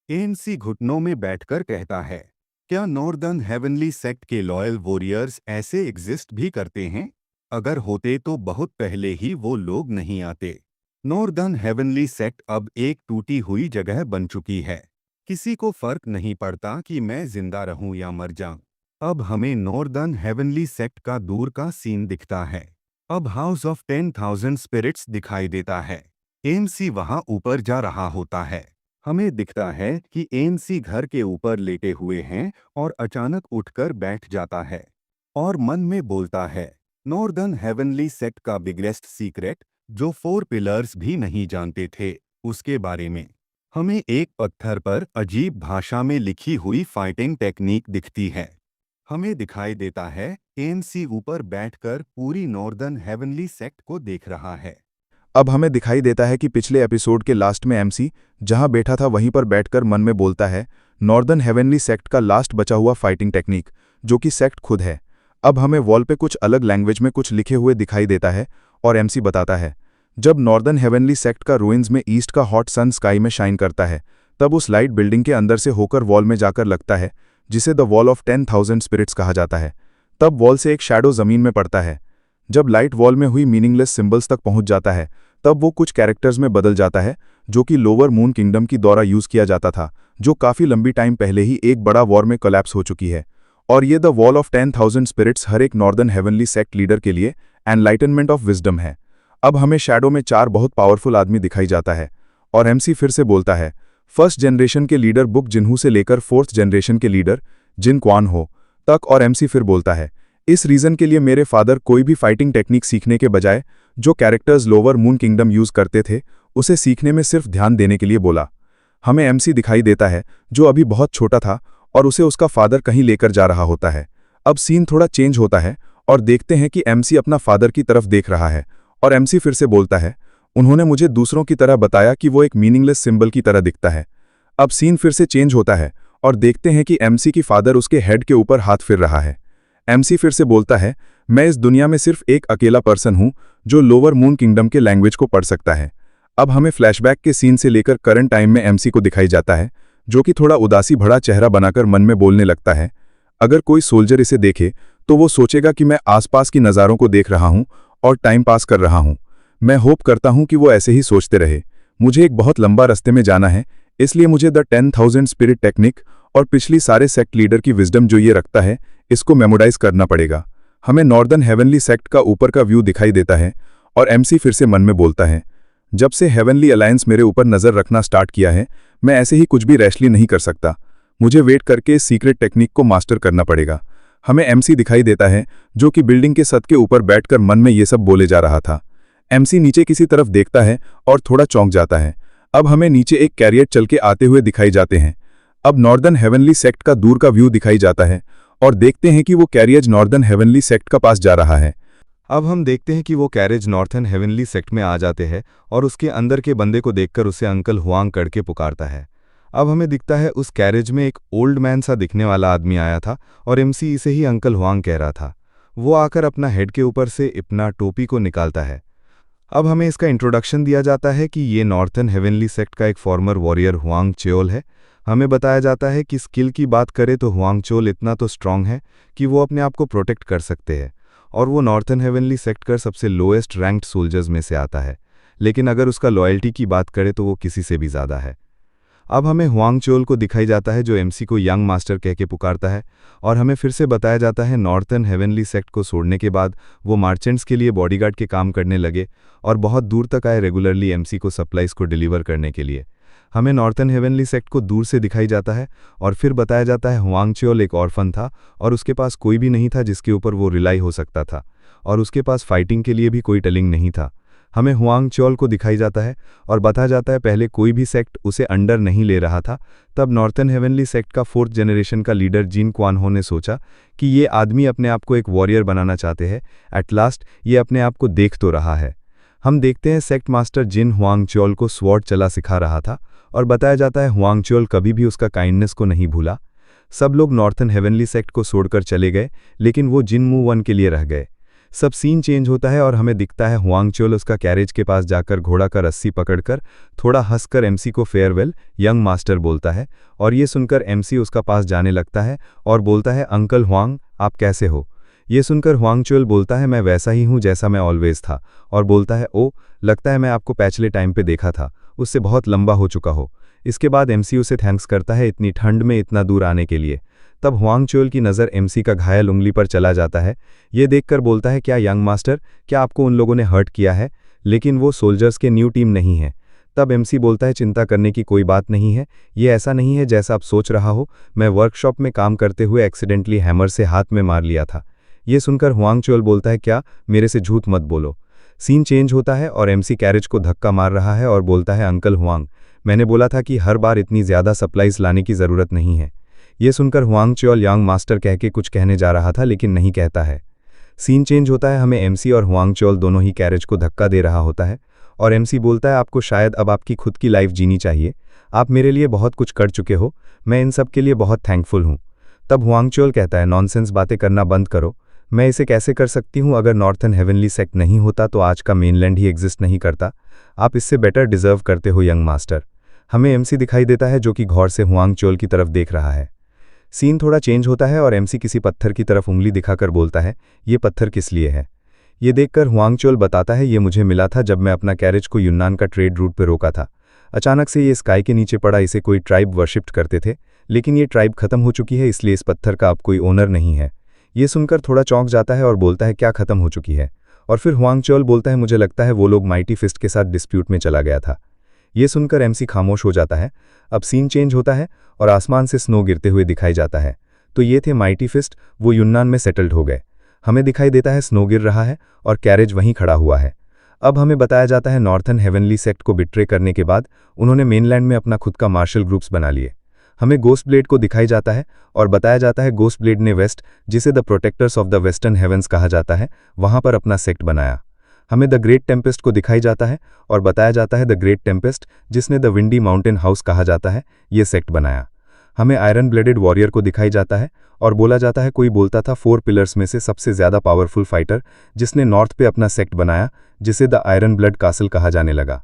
C: एएमसी घुटनों में बैठकर कहता है, क्या नॉर्दर्न हेवनली सेक्ट के लॉयल वॉरियर्स ऐसे एग्जिस्ट भी करते हैं? अगर होते तो बहुत पहले ही वो लोग नहीं आते। नॉर्दर्न हेवनली सेक्ट अब एक टूटी हुई जगह बन चुकी है। किसी को फर्क नहीं पड़ता कि मैं जिंदा रहूं या मर जाऊं। अब हमें नॉर्दर्न हेवनली सेक्ट का दूर का सीन दिखता है। अब हाउस ऑफ 10,000 स्पिरिट्स दिखाई देता है। एएमसी वहां ऊपर जा रहा होता है। हमें दिखता है कि एएमसी घर के ऊपर लेटे हुए हैं और अचानक उठकर बैठ जाता है और मन में बोलता है, नॉर्दर्न हेवनली सेक्ट का बिगेस्ट सीक्रेट जो 4 पिलर्स भी नहीं जानते थे उसके बारे में। हमें एक पत्थर पर अजीब भाषा में लिखी हुई फाइटिंग टेक्निक दिखती है। हमें दिखाई देता है एएमसी ऊपर बैठकर पूरी नॉर्दर्न हेवनली सेक्ट को देख रहा है।
A: अब हमें दिखाई देता है कि पिछले एपिसोड के लास्ट में एमसी जहां बैठा था वहीं पर बैठकर मन में बोलता है, नॉर्दर्न हेवनली सेक्ट का लास्ट बचा हुआ फाइटिंग टेक्निक, जो कि सेक्ट खुद है। अब हमें वॉल पे कुछ अलग लैंग्वेज में कुछ लिखे हुए दिखाई देता है और एमसी बताता है, जब नॉर्दर्न हेवनली सेक्ट का रूइंस में ईस्ट का हॉट सन स्काई में शाइन करता है तब उस लाइट बिल्डिंग के अंदर से होकर वॉल में जाकर लगता है, जिसे द वॉल ऑफ 10,000 स्पिरिट्स कहा जाता है। तब वॉल से एक शैडो जमीन में पड़ता है। जब लाइट वॉल में हुई मीनिंगलेस सिंबल्स तक पहुंच जाता है तब वो कुछ कैरेक्टर्स में बदल जाता है, जो कि लोअर मून किंगडम की द्वारा यूज किया जाता था, जो काफी लंबी टाइम पहले ही एक बड़ा वॉर में कोलैप्स हो चुकी है। और ये द वॉल ऑफ 10,000 स्पिरिट्स हर एक नॉर्दर्न हेवनली सेक्ट लीडर के लिए एनलाइटनमेंट ऑफ विजडम है। अब हमें शैडो में 4 बहुत पावरफुल आदमी दिखाई जाता है और एमसी फिर से बोलता है, फर्स्ट जनरेशन के लीडर बुक जिन्हू से लेकर 4th जनरेशन के लीडर जिन क्वान हो तक। और एमसी फिर बोलता है, इस रीजन के लिए मेरे फादर कोई भी फाइटिंग टेक्निक सीखने के बजाय जो characters lower moon kingdom use करते थे उसे सीखने में सिर्फ ध्यान देने के लिए बोला। हमें एमसी दिखाई देता है जो अभी बहुत छोटा था और उसे उसका फादर कहीं लेकर जा रहा होता है। अब सीन थोड़ा चेंज होता है और देखते हैं कि एमसी अपना फादर की तरफ देख रहा है और एमसी फिर से बोलता है, उन्होंने मुझे दूसरों की तरह बताया कि वो एक मीनिंगलेस सिंबल की तरह दिखता है। अब सीन फिर से चेंज होता है और देखते हैं कि एमसी की फादर उसके हेड के ऊपर हाथ फिर रहा है। एमसी फिर से बोलता है, मैं इस दुनिया में सिर्फ एक अकेला पर्सन हूं जो लोअर मून किंगडम के लैंग्वेज को पढ़ सकता है। अब हमें फ्लैशबैक के सीन से लेकर करंट टाइम में एमसी को दिखाई जाता है, जो कि थोड़ा उदासी भरा चेहरा बनाकर मन में बोलने लगता है। अगर कोई सोल्जर इसे देखे तो वो सोचेगा कि मैं आसपास की नज़ारों को देख रहा हूं और टाइम पास कर रहा हूं। मैं होप करता हूं कि वो ऐसे ही सोचते रहे। मुझे एक बहुत लंबा रास्ते में जाना है, इसलिए मुझे द 10,000 स्पिरिट टेक्निक और पिछली सारे सेक्ट लीडर की विजडम जो ये रखता है, इसको मेमोराइज करना पड़ेगा। हमें नॉर्दर्न हेवनली सेक्ट का ऊपर का व्यू दिखाई देता है और एमसी फिर से मन में बोलता है, जब से हेवनली अलायंस मेरे ऊपर नज़र रखना स्टार्ट किया है, मैं ऐसे ही कुछ भी रैशली नहीं कर सकता। मुझे वेट करके इस सीक्रेट टेक्निक को मास्टर करना पड़ेगा। हमें एमसी दिखाई देता है जो कि बिल्डिंग के छत के ऊपर बैठकर मन में ये सब बोले जा रहा था। एमसी नीचे किसी तरफ देखता है और थोड़ा चौंक जाता है। अब हमें नीचे एक कैरियर चल के आते हुए दिखाई जाते हैं। अब नॉर्दर्न हेवनली सेक्ट का दूर का व्यू दिखाई जाता है और देखते हैं कि वो कैरियज नॉर्दर्न हेवनली सेक्ट का पास जा रहा है।
B: अब हम देखते हैं कि वो कैरेज नॉर्थन हेवनली सेक्ट में आ जाते हैं और उसके अंदर के बंदे को देखकर उसे अंकल हुआंग करके पुकारता है। अब हमें दिखता है उस कैरेज में एक ओल्ड मैन सा दिखने वाला आदमी आया था और एमसी इसे ही अंकल हुआंग कह रहा था। वो आकर अपना हेड के ऊपर से अपना टोपी को निकालता है। अब हमें इसका इंट्रोडक्शन दिया जाता है कि ये नॉर्थन हेवनली सेक्ट का एक फॉर्मर वॉरियर हुआंग चोल है। हमें बताया जाता है कि स्किल की बात करें तो हुआंग चोल इतना तो स्ट्रांग है कि वो अपने आप को प्रोटेक्ट कर सकते हैं और वो नॉर्थन हेवनली सेक्ट का सबसे लोएस्ट रैंक्ड सोल्जर्स में से आता है। लेकिन अगर उसका लॉयल्टी की बात करें तो वो किसी से भी ज़्यादा है। अब हमें हुआंग चोल को दिखाई जाता है जो एमसी को यंग मास्टर कह के पुकारता है और हमें फिर से बताया जाता है नॉर्थन हेवनली सेक्ट को छोड़ने के बाद वो मार्चेंट्स के लिए बॉडीगार्ड के काम करने लगे और बहुत दूर तक आए रेगुलरली एमसी को सप्लाईज को डिलीवर करने के लिए। हमें नॉर्थन हेवनली सेक्ट को दूर से दिखाई जाता है और फिर बताया जाता है हुआंग चोल एक ऑर्फन था और उसके पास कोई भी नहीं था जिसके ऊपर वो रिलाई हो सकता था और उसके पास फाइटिंग के लिए भी कोई टलिंग नहीं था। हमें हुआंग चोल को दिखाई जाता है और बताया जाता है पहले कोई भी सेक्ट उसे अंडर नहीं ले रहा था। तब नॉर्थन हेवनली सेक्ट का 4th जनरेशन का लीडर जिन क्वानहो ने सोचा कि ये आदमी अपने आप को एक वॉरियर बनाना चाहते हैं। एट लास्ट ये अपने आप को देख तो रहा है। हम देखते हैं सेक्ट मास्टर जिन हुआंग चोल को स्वॉर्ड चला सिखा रहा था और बताया जाता है हुआंग चोल कभी भी उसका काइंडनेस को नहीं भूला। सब लोग नॉर्थन हेवनली सेक्ट को छोड़कर चले गए लेकिन वो जिन मू वन के लिए रह गए। सब सीन चेंज होता है और हमें दिखता है हुआंग चोल उसका कैरेज के पास जाकर घोड़ा का रस्सी पकड़कर थोड़ा हंसकर एमसी को फेयरवेल यंग मास्टर बोलता है और ये सुनकर एमसी उसका पास जाने लगता है और बोलता है अंकल हुआंग आप कैसे हो। ये सुनकर हुआंग चोल बोलता है मैं वैसा ही हूँ जैसा मैं ऑलवेज था और बोलता है ओ लगता है मैं आपको पिछले टाइम पे देखा था, उससे बहुत लंबा हो चुका हो। इसके बाद एमसी उसे थैंक्स करता है इतनी ठंड में इतना दूर आने के लिए। तब हुआंग चोल की नज़र एमसी का घायल उंगली पर चला जाता है। ये देखकर बोलता है क्या यंग मास्टर क्या आपको उन लोगों ने हर्ट किया है, लेकिन वो सोल्जर्स के न्यू टीम नहीं है। तब एमसी बोलता है चिंता करने की कोई बात नहीं है, ये ऐसा नहीं है जैसा आप सोच रहा हो। मैं वर्कशॉप में काम करते हुए एक्सीडेंटली हैमर से हाथ में मार लिया था। ये सुनकर हुआंग चोल बोलता है क्या मेरे से झूठ मत बोलो। सीन चेंज होता है और एमसी कैरेज को धक्का मार रहा है और बोलता है अंकल हुआंग मैंने बोला था कि हर बार इतनी ज़्यादा सप्लाईज लाने की ज़रूरत नहीं है। ये सुनकर हुआंग चोल यंग मास्टर कह के कुछ कहने जा रहा था लेकिन नहीं कहता है। सीन चेंज होता है, हमें एमसी और हुआंग चोल दोनों ही कैरेज को धक्का दे रहा होता है और एमसी बोलता है आपको शायद अब आपकी खुद की लाइफ जीनी चाहिए, आप मेरे लिए बहुत कुछ कर चुके हो, मैं इन सब के लिए बहुत थैंकफुल हूँ। तब हुआंग चोल कहता है नॉनसेंस बातें करना बंद करो, मैं इसे कैसे कर सकती हूँ, अगर नॉर्थन हेवनली सेक्ट नहीं होता तो आज का मेनलैंड ही एग्जिस्ट नहीं करता, आप इससे बेटर डिजर्व करते हो यंग मास्टर। हमें एमसी दिखाई देता है जो कि गौर से हुआंग चोल की तरफ देख रहा है। सीन थोड़ा चेंज होता है और एमसी किसी पत्थर की तरफ उंगली दिखाकर बोलता है ये पत्थर किस लिए है। ये देखकर हुआंग चोल बताता है ये मुझे मिला था जब मैं अपना कैरेज को यूनान का ट्रेड रूट पर रोका था। अचानक से ये स्काई के नीचे पड़ा, इसे कोई ट्राइब वर्शिप्ट करते थे लेकिन ये ट्राइब खत्म हो चुकी है इसलिए इस पत्थर का अब कोई ओनर नहीं है। ये सुनकर थोड़ा चौंक जाता है और बोलता है क्या खत्म हो चुकी है। और फिर हुआंग चोल बोलता है मुझे लगता है वो लोग माइटी फिस्ट के साथ डिस्प्यूट में चला गया था। ये सुनकर एमसी खामोश हो जाता है। अब सीन चेंज होता है और आसमान से स्नो गिरते हुए दिखाई जाता है। तो ये थे माइटी फिस्ट, वो यूनान में सेटल्ड हो गए। हमें दिखाई देता है स्नो गिर रहा है और कैरेज वहीं खड़ा हुआ है। अब हमें बताया जाता है नॉर्थन हेवनली सेक्ट को बिट्रे करने के बाद उन्होंने मेनलैंड में अपना खुद का मार्शल ग्रुप्स बना लिए। हमें गोस्ट ब्लेड को दिखाई जाता है और बताया जाता है गोस्ट ब्लेड ने वेस्ट, जिसे the protectors of the western heavens कहा जाता है, वहां पर अपना सेक्ट बनाया।
D: हमें द ग्रेट टेम्पेस्ट को दिखाई जाता है और बताया जाता है द ग्रेट टेम्पेस्ट, जिसने द विंडी माउंटेन हाउस कहा जाता है, ये सेक्ट बनाया। हमें आयरन ब्लेडेड वॉरियर को दिखाई जाता है और बोला जाता है कोई बोलता था 4 पिलर्स में से सबसे ज़्यादा पावरफुल फाइटर, जिसने नॉर्थ पे अपना सेक्ट बनाया, जिसे द आयरन ब्लड कासल कहा जाने लगा।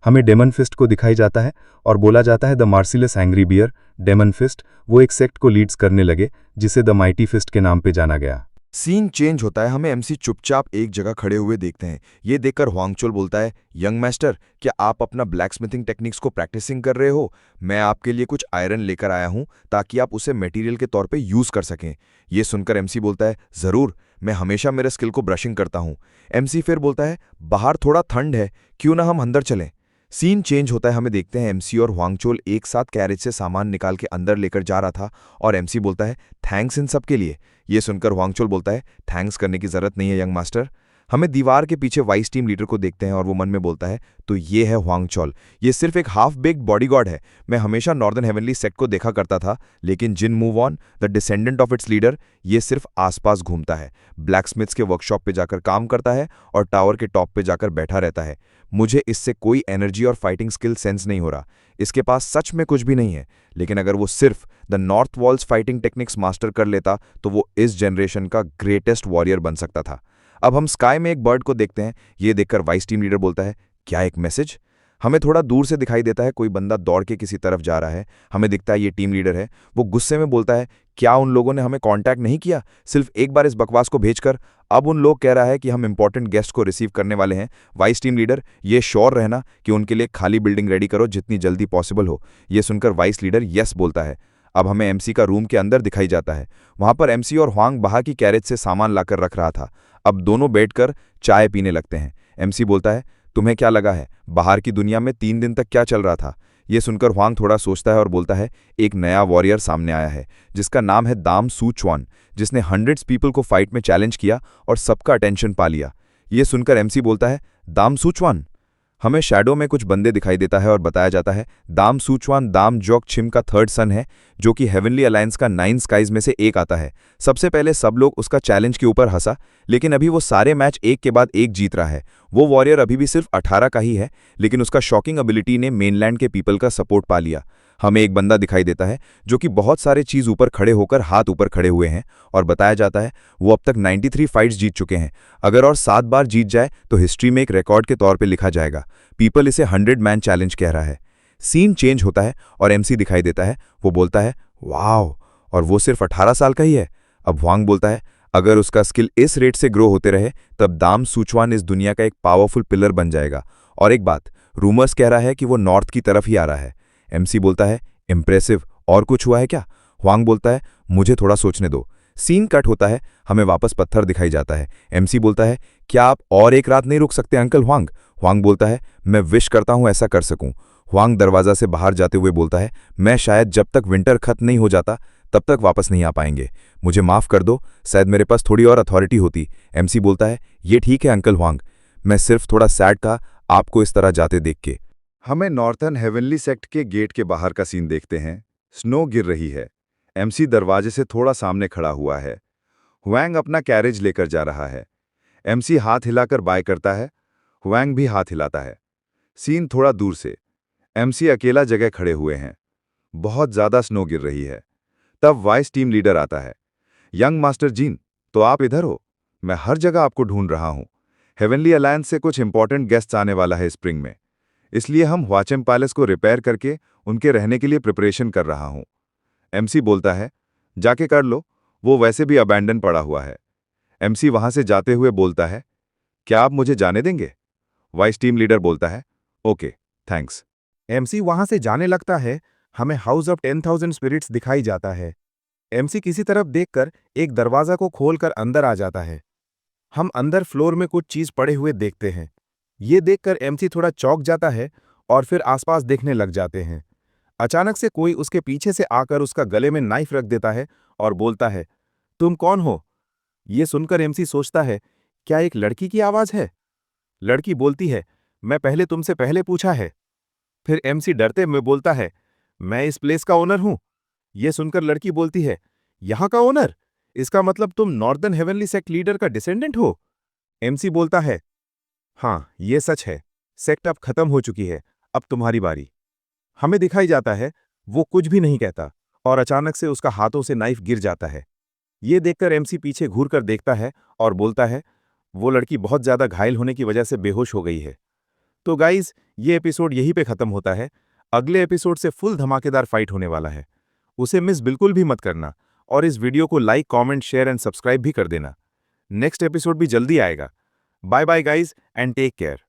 D: हमें डेमन फिस्ट को दिखाई जाता है और बोला जाता है the Marcellus angry bear, demon fist, वो एक सेक्ट को लीड्स करने लगे, जिसे द माइटी फिस्ट के नाम पे जाना गया।
E: सीन चेंज होता है, हमें एमसी चुपचाप एक जगह खड़े हुए देखते हैं। ये देखकर हुआंगचोल बोलता है, यंग मास्टर, क्या आप अपना ब्लैक स्मिथिंग टेक्निक्स को प्रैक्टिसिंग कर रहे हो? मैं आपके लिए कुछ आयरन लेकर आया हूं ताकि आप उसे मटेरियल के तौर पे यूज कर सकें। ये सुनकर एमसी बोलता है, जरूर, मैं हमेशा मेरे स्किल को ब्रशिंग करता हूं। एमसी फिर बोलता है, बाहर थोड़ा ठंड है, क्यों ना हम अंदर चलें। सीन चेंज होता है, हमें देखते हैं एमसी और हुआंगचोल एक साथ कैरेज से सामान निकाल के अंदर लेकर जा रहा था और एमसी बोलता है, थैंक्स इन सब के लिए। ये सुनकर हुआंगचोल बोलता है, थैंक्स करने की जरूरत नहीं है यंग मास्टर। हमें दीवार के पीछे वाइस टीम लीडर को देखते हैं और वो मन में बोलता है, तो ये है हुआंगचोल, ये सिर्फ एक हाफ बेक्ड बॉडीगार्ड है। मैं हमेशा नॉर्दर्न हेवनली सेक्ट को देखा करता था, लेकिन Jin move on, the descendant of its leader, ये सिर्फ आसपास घूमता है, ब्लैकस्मिथ्स के वर्कशॉप पे जाकर काम करता है और टावर के टॉप पे जाकर बैठा रहता है। मुझे इससे कोई एनर्जी और फाइटिंग स्किल सेंस नहीं हो रहा। इसके पास सच में कुछ भी नहीं है, लेकिन अगर वो सिर्फ the north walls fighting techniques master कर लेता तो वो इस जनरेशन का ग्रेटेस्ट वॉरियर बन सकता था। अब हम स्काई में एक बर्ड को देखते हैं। ये देखकर वाइस टीम लीडर बोलता है, क्या एक मैसेज? हमें थोड़ा दूर से दिखाई देता है कोई बंदा दौड़ के किसी तरफ जा रहा है। हमें दिखता है ये टीम लीडर है। वो गुस्से में बोलता है, क्या उन लोगों ने हमें कांटेक्ट नहीं किया, सिर्फ एक बार इस बकवास को भेजकर? अब उन लोग कह रहा है कि हम इंपॉर्टेंट गेस्ट को रिसीव करने वाले हैं। वाइस टीम लीडर, ये श्योर रहना कि उनके लिए खाली बिल्डिंग रेडी करो जितनी जल्दी पॉसिबल हो। ये सुनकर वाइस लीडर यस बोलता है। अब हमें एमसी का रूम के अंदर दिखाई जाता है। वहां पर एमसी और हुआंग बाहर की कैरेज से सामान लाकर रख रहा था। अब दोनों बैठकर चाय पीने लगते हैं। एमसी बोलता है, तुम्हें क्या लगा है, बाहर की दुनिया में 3 दिन तक क्या चल रहा था? ये सुनकर हुआंग थोड़ा सोचता है और बोलता है, एक नया वॉरियर सामने आया है जिसका नाम है दाम सू च्वान, जिसने हंड्रेड्स पीपल को फाइट में चैलेंज किया और सबका अटेंशन पा लिया। ये सुनकर एमसी बोलता है, दाम सू च्वान? हमें शैडो में कुछ बंदे दिखाई देता है और बताया जाता है दाम सूचवान दाम जोक छिम का थर्ड सन है, जो कि हेवनली अलायंस का 9 स्काइज में से एक आता है। सबसे पहले सब लोग उसका चैलेंज के ऊपर हंसा, लेकिन अभी वो सारे मैच एक के बाद एक जीत रहा है। वो वॉरियर अभी भी सिर्फ 18 का ही है, लेकिन उसका शॉकिंग एबिलिटी ने मेनलैंड के पीपल का सपोर्ट पा लिया। हमें एक बंदा दिखाई देता है जो कि बहुत सारे चीज ऊपर खड़े होकर हाथ ऊपर खड़े हुए हैं और बताया जाता है वो अब तक 93 फाइट्स जीत चुके हैं। अगर और 7 बार जीत जाए तो हिस्ट्री में एक रिकॉर्ड के तौर पे लिखा जाएगा। पीपल इसे 100 मैन चैलेंज कह रहा है। सीन चेंज होता है और एमसी दिखाई देता है। वो बोलता है, वाओ, और वो सिर्फ 18 साल का ही है। अब हुआंग बोलता है, अगर उसका स्किल इस रेट से ग्रो होते रहे तब दाम सूचवान इस दुनिया का एक पावरफुल पिलर बन जाएगा। और एक बात, रूमर्स कह रहा है कि वो नॉर्थ की तरफ ही आ रहा है। एमसी बोलता है, इम्प्रेसिव, और कुछ हुआ है क्या? हुआंग बोलता है, मुझे थोड़ा सोचने दो। सीन कट होता है, हमें वापस पत्थर दिखाई जाता है। एमसी बोलता है, क्या आप और एक रात नहीं रुक सकते अंकल हुआंग? हुआंग बोलता है, मैं विश करता हूं ऐसा कर सकूं। हुआंग दरवाजा से बाहर जाते हुए बोलता है, मैं शायद जब तक विंटर खत्म नहीं हो जाता तब तक वापस नहीं आ पाएंगे। मुझे माफ कर दो, शायद मेरे पास थोड़ी और अथॉरिटी होती। एमसी बोलता है, ये ठीक है अंकल हुआंग, मैं सिर्फ थोड़ा सैड था आपको इस तरह जाते देख के।
A: हमें नॉर्थर्न हेवनली सेक्ट के गेट के बाहर का सीन देखते हैं। स्नो गिर रही है। एमसी दरवाजे से थोड़ा सामने खड़ा हुआ है। हुआंग अपना कैरेज लेकर जा रहा है। एमसी हाथ हिलाकर बाय करता है। हुआंग भी हाथ हिलाता है। सीन थोड़ा दूर से। एमसी अकेला जगह खड़े हुए हैं। बहुत ज्यादा स्नो गिर रही है। तब वाइस टीम लीडर आता है। यंग मास्टर जीन, तो आप इधर हो? मैं हर जगह आपको ढूंढ रहा हूं। हेवनली अलायंस से कुछ इंपॉर्टेंट गेस्ट आने वाला है स्प्रिंग में, इसलिए हम ह्वाचेम पैलेस को रिपेयर करके उनके रहने के लिए प्रिपरेशन कर रहा हूं। एमसी बोलता है, जाके कर लो, वो वैसे भी अबैंडन पड़ा हुआ है। एमसी वहां से जाते हुए बोलता है, क्या आप मुझे जाने देंगे? वाइस टीम लीडर बोलता है, ओके, थैंक्स।
B: एमसी वहां से जाने लगता है। हमें हाउस ऑफ 10,000 स्पिरिट्स दिखाई जाता है। एमसी किसी तरफ देखकर एक दरवाजा को खोलकर अंदर आ जाता है। हम अंदर फ्लोर में कुछ चीज पड़े हुए देखते हैं। ये देखकर एमसी थोड़ा चौंक जाता है और फिर आसपास देखने लग जाते हैं। अचानक से कोई उसके पीछे से आकर उसका गले में नाइफ रख देता है और बोलता है, तुम कौन हो? ये सुनकर एमसी सोचता है, क्या एक लड़की की आवाज है? लड़की बोलती है, मैं पहले तुमसे पहले पूछा है। फिर एमसी डरते हुए बोलता है, मैं इस प्लेस का ओनर हूं। यह सुनकर लड़की बोलती है, यहां का ओनर? इसका मतलब तुम नॉर्दर्न हेवनली सेक्ट लीडर का डिसेंडेंट हो? एमसी बोलता है,
F: हाँ, ये सच है। सेक्ट अब खत्म हो चुकी है, अब तुम्हारी बारी। हमें दिखाई जाता है, वो कुछ भी नहीं कहता और अचानक से उसका हाथों से नाइफ गिर जाता है। ये देखकर एमसी पीछे घूरकर देखता है और बोलता है, वो लड़की बहुत ज्यादा घायल होने की वजह से बेहोश हो गई है। तो गाइज, ये एपिसोड यहीं पे खत्म होता है। अगले एपिसोड से फुल धमाकेदार फाइट होने वाला है। उसे मिस बिल्कुल भी मत करना और इस वीडियो को like, comment, share and subscribe भी कर देना। नेक्स्ट एपिसोड भी जल्दी आएगा। Bye bye guys and take care.